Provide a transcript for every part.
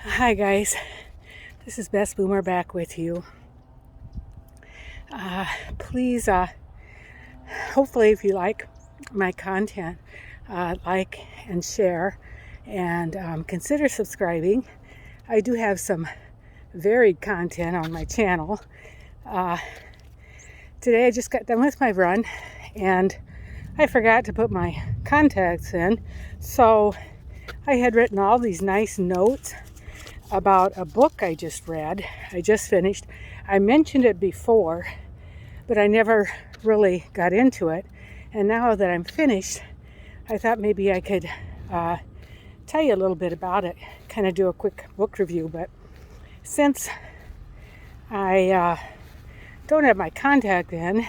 Hi guys, this is Best Boomer back with you. Please, hopefully if you like my content, like and share and consider subscribing. I do have some varied content on my channel. Today I just got done with my run and I forgot to put my contacts in, so I had written all these nice notes about a book I just read. I just finished. I mentioned it before, but I never really got into it. And now that I'm finished, I thought maybe I could tell you a little bit about it, kind of do a quick book review. But since I don't have my contact in,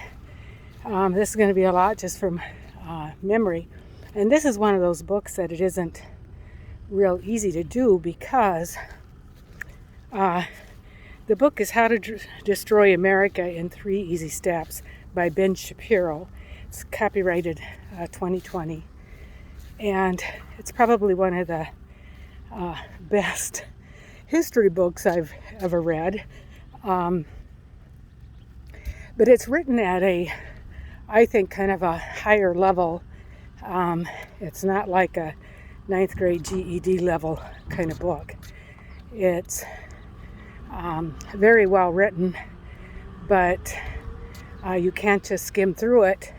this is going to be a lot just from memory. And this is one of those books that it isn't real easy to do because the book is How to Destroy America in 3 Easy Steps by Shapiro. It's copyrighted 2020. And it's probably one of the best history books I've ever read. But it's written at I think, kind of a higher level. It's not like a 9th grade GED level kind of book. It's very well written, but you can't just skim through it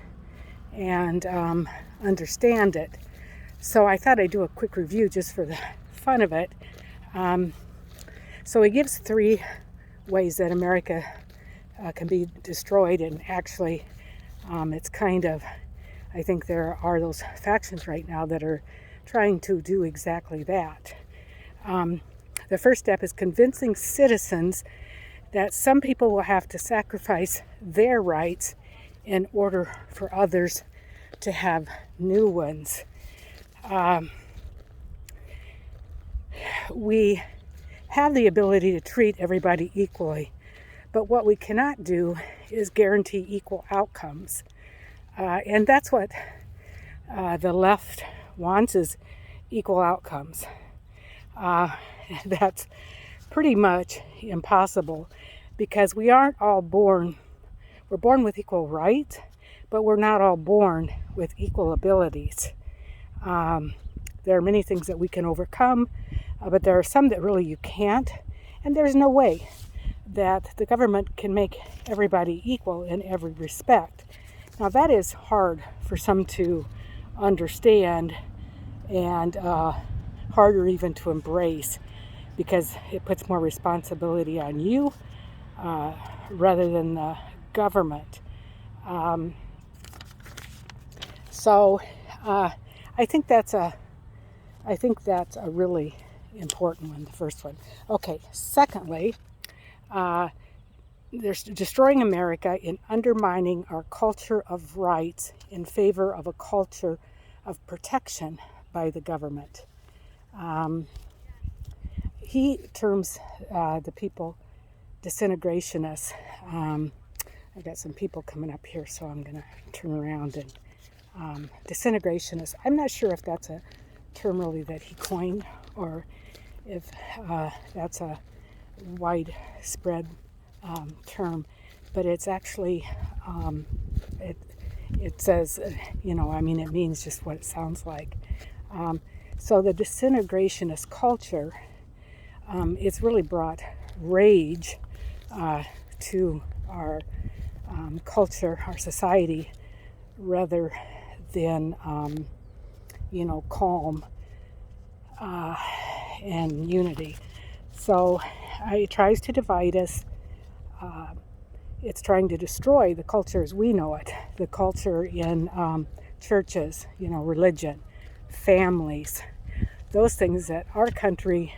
and understand it. So I thought I'd do a quick review just for the fun of it. So he gives 3 ways that America can be destroyed, and actually it's kind of, I think there are those factions right now that are trying to do exactly that. The first step is convincing citizens that some people will have to sacrifice their rights in order for others to have new ones. We have the ability to treat everybody equally, but what we cannot do is guarantee equal outcomes. And that's what the left wants, is equal outcomes. That's pretty much impossible because we aren't all born, we're born with equal rights, but we're not all born with equal abilities. There are many things that we can overcome, but there are some that really you can't, and there's no way that the government can make everybody equal in every respect. Now that is hard for some to understand and harder even to embrace, because it puts more responsibility on you rather than the government. So I think that's a really important one, the first one. Okay, secondly, there's destroying America in undermining our culture of rights in favor of a culture of protection by the government. He terms the people disintegrationists. I've got some people coming up here, so I'm going to turn around. And disintegrationists, I'm not sure if that's a term really that he coined, or if that's a widespread term, but it's actually, it says, it means just what it sounds like. So the disintegrationist culture, it's really brought rage to our culture, our society, rather than, calm and unity. So it tries to divide us. It's trying to destroy the culture as we know it, the culture in churches, religion, families, those things that our country,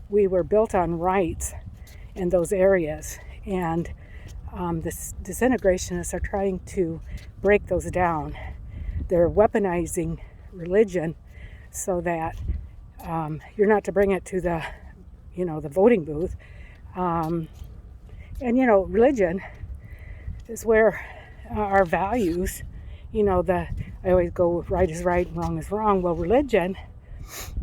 we were built on rights in those areas, and the disintegrationists are trying to break those down. They're weaponizing religion so that you're not to bring it to the voting booth. Religion is where our values, I always go right is right and wrong is wrong. Well, religion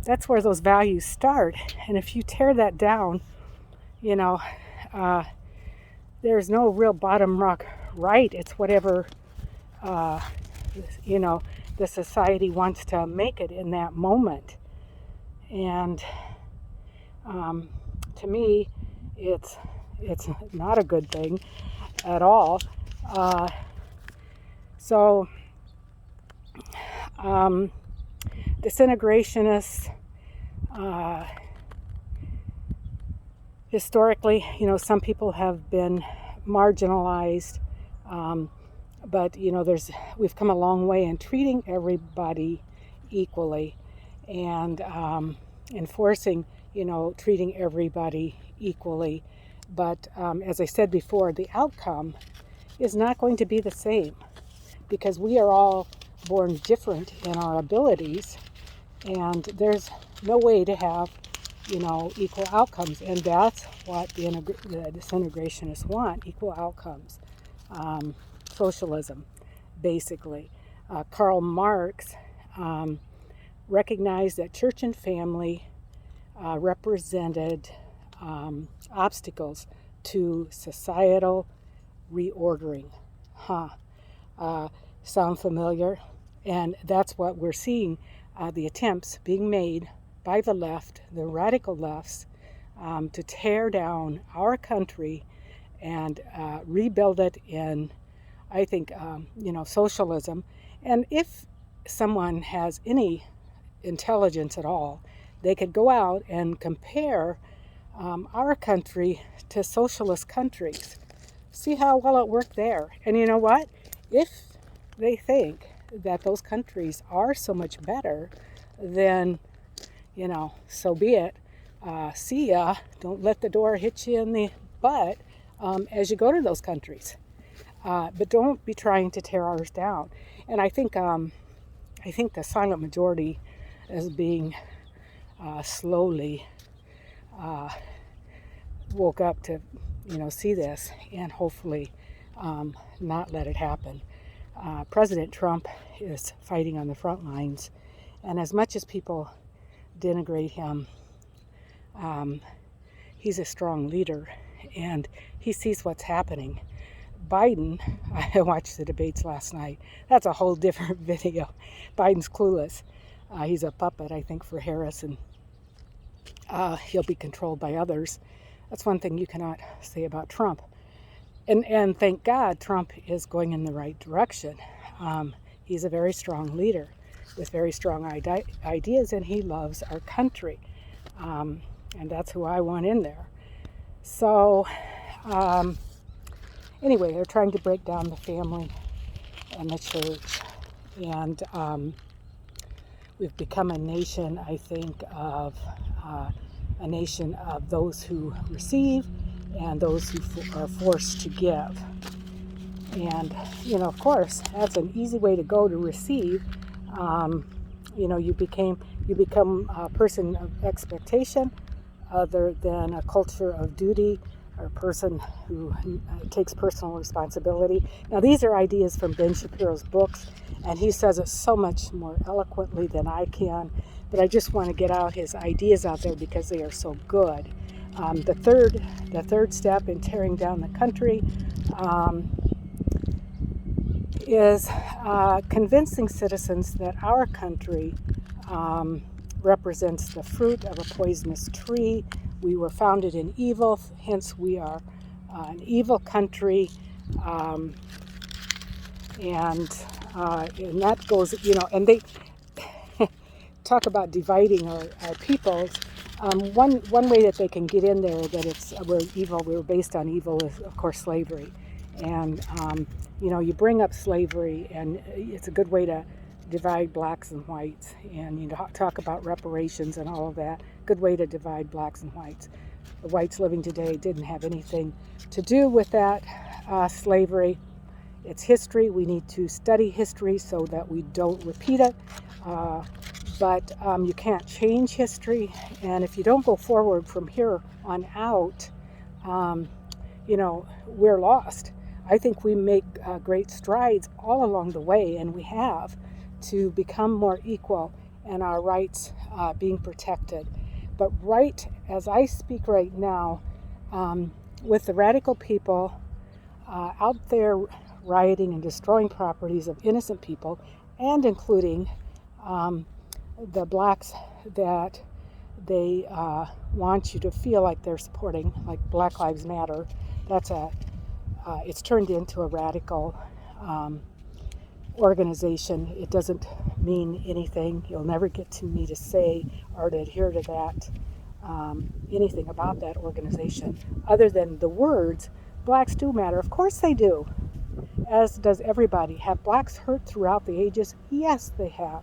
that's where those values start. And if you tear that down, you know, uh, there's no real bottom rock right. It's whatever, uh, you know, the society wants to make it in that moment. And to me, it's not a good thing at all. Uh, so disintegrationists, historically, some people have been marginalized, but we've come a long way in treating everybody equally, and enforcing, treating everybody equally. But as I said before, the outcome is not going to be the same, because we are all born different in our abilities, and there's no way to have equal outcomes. And that's what the disintegrationists want: equal outcomes. Socialism, basically. Karl Marx recognized that church and family represented obstacles to societal reordering. Sound familiar? And that's what we're seeing, the attempts being made by the left, the radical lefts, to tear down our country and rebuild it in, I think, socialism. And if someone has any intelligence at all, they could go out and compare our country to socialist countries. See how well it worked there. And you know what? If they think that those countries are so much better, then, so be it. See ya. Don't let the door hit you in the butt as you go to those countries. But don't be trying to tear ours down. And I think the silent majority is being slowly woke up to, see this, and hopefully not let it happen. President Trump is fighting on the front lines, and as much as people denigrate him, he's a strong leader, and he sees what's happening. Biden, I watched the debates last night. That's a whole different video. Biden's clueless. He's a puppet, I think, for Harris, and he'll be controlled by others. That's one thing you cannot say about Trump. And thank God Trump is going in the right direction. He's a very strong leader with very strong ideas, and he loves our country. And that's who I want in there. So, anyway, they're trying to break down the family and the church. And we've become a nation, I think, of a nation of those who receive and those who are forced to give. And, of course, that's an easy way to go, to receive. You become a person of expectation other than a culture of duty, or a person who takes personal responsibility. Now, these are ideas from Ben Shapiro's books, and he says it so much more eloquently than I can, but I just want to get out his ideas out there because they are so good. The third step in tearing down the country is convincing citizens that our country represents the fruit of a poisonous tree. We were founded in evil, hence we are an evil country, and that goes, and they talk about dividing our peoples. One way that they can get in there that we're evil, we were based on evil, is of course slavery. And you bring up slavery, and it's a good way to divide blacks and whites, and talk about reparations and all of that. Good way to divide blacks and whites. The whites living today didn't have anything to do with that slavery. It's history. We need to study history so that we don't repeat it. But you can't change history, and if you don't go forward from here on out, we're lost. I think we make great strides all along the way, and we have, to become more equal and our rights being protected. But right as I speak right now, with the radical people out there rioting and destroying properties of innocent people, and including the blacks that they want you to feel like they're supporting, like Black Lives Matter. It's turned into a radical organization. It doesn't mean anything. You'll never get to me to say or to adhere to that, anything about that organization, other than the words, blacks do matter. Of course they do, as does everybody. Have blacks hurt throughout the ages? Yes, they have.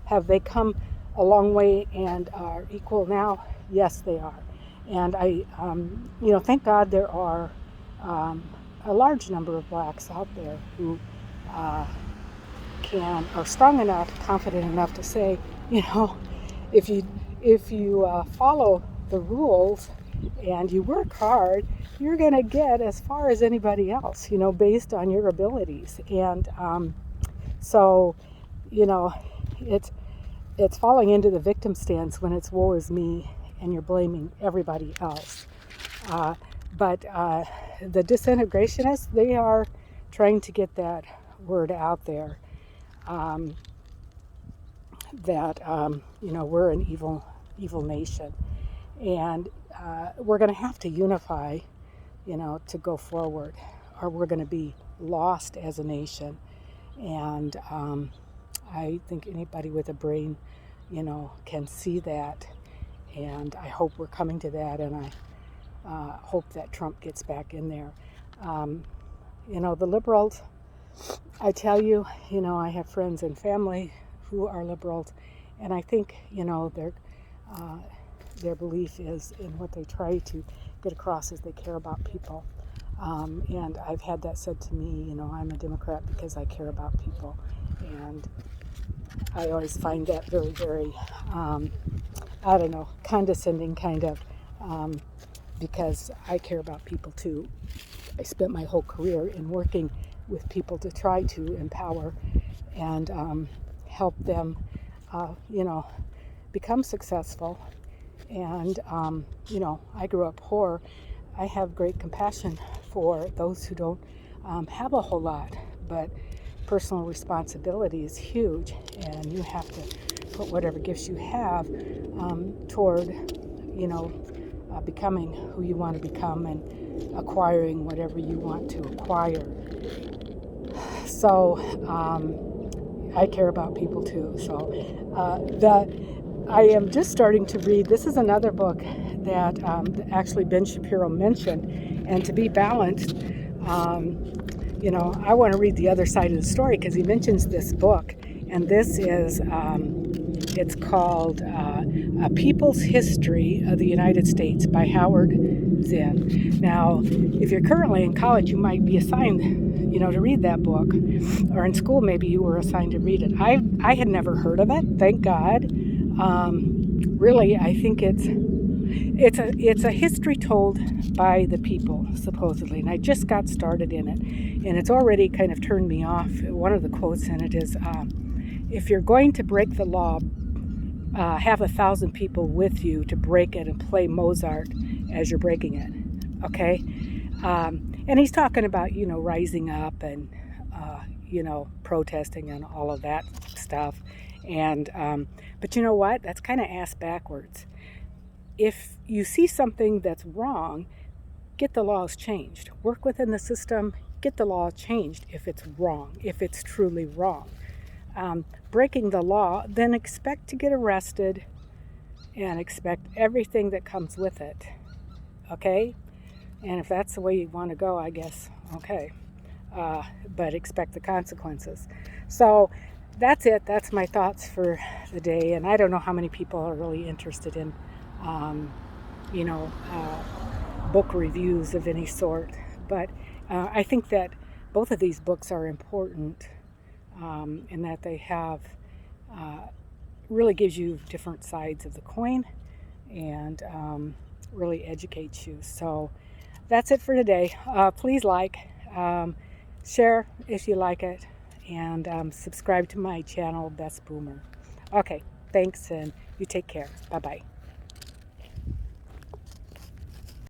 Have they come a long way and are equal now? Yes, they are. And thank God there are a large number of blacks out there who uh, are strong enough, confident enough to say, if you follow the rules and you work hard, you're going to get as far as anybody else, based on your abilities. And so, it's falling into the victim stance when it's woe is me and you're blaming everybody else. But the disintegrationists, they are trying to get that word out there, that we're an evil nation, and we're going to have to unify, to go forward, or we're going to be lost as a nation. And I think anybody with a brain, can see that, and I hope we're coming to that, and I hope that Trump gets back in there. The liberals, I tell you, I have friends and family who are liberals, and I think, their belief is in what they try to get across is they care about people. And I've had that said to me, I'm a Democrat because I care about people. And I always find that very, very, condescending kind of, because I care about people too. I spent my whole career in working with people to try to empower and help them, become successful. And, I grew up poor. I have great compassion for those who don't have a whole lot, but personal responsibility is huge, and you have to put whatever gifts you have toward, becoming who you want to become and acquiring whatever you want to acquire. So I care about people too. So I am just starting to read. This is another book that actually Ben Shapiro mentioned, and to be balanced, I want to read the other side of the story because he mentions this book, and this is it's called A People's History of the United States by Howard Zinn. Now, if you're currently in college, you might be assigned, to read that book, or in school maybe you were assigned to read it. I had never heard of it, thank God. Really, I think it's a history told by the people, supposedly, and I just got started in it, and it's already kind of turned me off. One of the quotes in it is, if you're going to break the law, have 1,000 people with you to break it and play Mozart as you're breaking it, okay? And he's talking about, rising up and, protesting and all of that stuff. And but you know what? That's kind of ass backwards. If you see something that's wrong, get the laws changed. Work within the system, get the law changed if it's wrong, if it's truly wrong. Breaking the law, then expect to get arrested and expect everything that comes with it. Okay? And if that's the way you want to go, I guess, okay. But expect the consequences. So that's it. That's my thoughts for the day. And I don't know how many people are really interested in, book reviews of any sort. But I think that both of these books are important in that they have really gives you different sides of the coin and really educates you. So that's it for today. Please share if you like it, and subscribe to my channel, Best Boomer. Okay, Thanks, and you take care. Bye-bye.